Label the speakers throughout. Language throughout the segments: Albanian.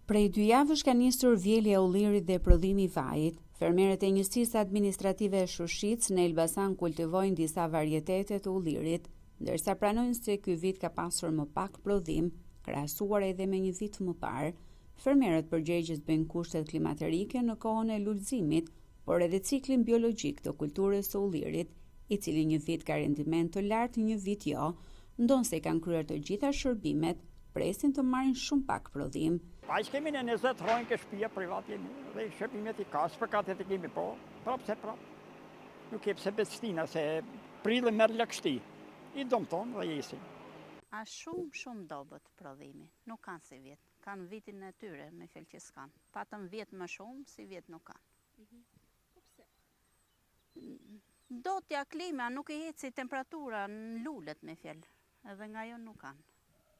Speaker 1: Prej 2 javësh ka nisur vjelja e ullirit dhe prodhimi i vajit. Fermerët e njësisë administrative e Shushicës në Elbasan kultivojnë disa varietete të ullirit, ndërsa pranojnë se ky vit ka pasur më pak prodhim, krahasuar edhe me një vit më parë. Fermerët përgjegjës bëjnë kushtet klimaterike në kohën e lulëzimit, por edhe ciklin biologjik të kulturës së ullirit, i cili një vit ka rendiment të lartë, një vit jo, ndonse kanë kryer të gjitha shërbimet, presin të marrin shumë pak prodhim.
Speaker 2: Aq kemi në 20 rojnë ke shtëpia privat jemi, dhe shërbimet i ka, shpërkatet e kemi po, prap se prap. Nuk e pse bestina, se prillë merr lagështi, i domton dhe jesin.
Speaker 3: A shumë dobët prodhimi, nuk kanë si vjet, kanë vitin e tyre me fjalë që s'kan. Patëm vjet më shumë, si vjet nuk kanë. Dotja klima nuk i heci temperatura në lulet me fjalë, edhe nga jo nuk kanë.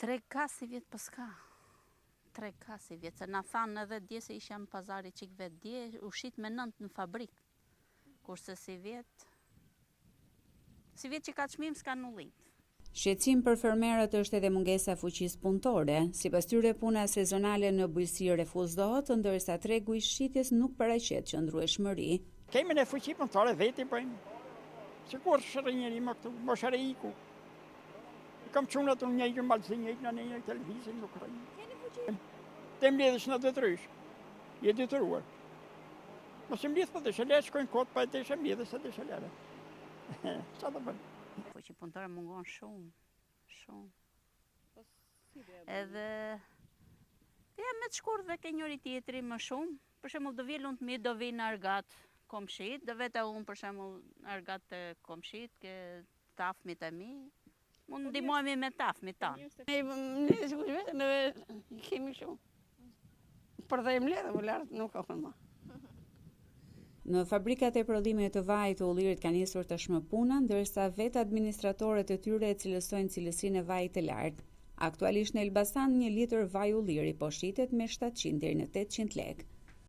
Speaker 3: 3 ka si vjet për s'ka. 3 ka si vjet, se na thanë edhe dje se isha në pazari qikve dje, u shit me 9 në fabrikë. Kurse si vjet që ka çmim s'ka ullim.
Speaker 1: Shqetësim për fermerët është edhe mungesa fuqisë punëtore. Sipas tyre puna sezonale në bujqësi refuzdohet, ndërsa tregu i shitjes nuk paraqet qëndrueshmëri.
Speaker 2: Kemi në fuqi punëtore veti bëjmë. Sikur shërrinjeri më këtu, më shërriku. Kam çunat unë një malësi, një në televizin, nuk rëjnë. Të mbledhësh në detrysh, je detruar. Mos i mbledh po të shëllet, shkojnë kot, pa e të shë mbledhës e të shëllere. Qa të bënë?
Speaker 3: Fuqi punëtore mungon shumë. Edhe, me të shkur dhe ke njëri tjetri më shumë, për shembull do vjen unë do vinë argat komshit, do vete unë për shembull argat të komshit, ke tafmit e mi, mund ndihmohemi me tafmit tanë. Ne kemi shumë. Përdhejmë le dhe më lartë nuk ka më.
Speaker 1: Në fabrikat e prodhimit të vajit të ullirit ka nisur tashmë puna, ndërsa vetë administratorët e tyre e cilësojnë cilësinë e vajit të lartë. Aktualisht në Elbasan 1 litër vaj ulliri po shitet me 700 deri në 800 lekë.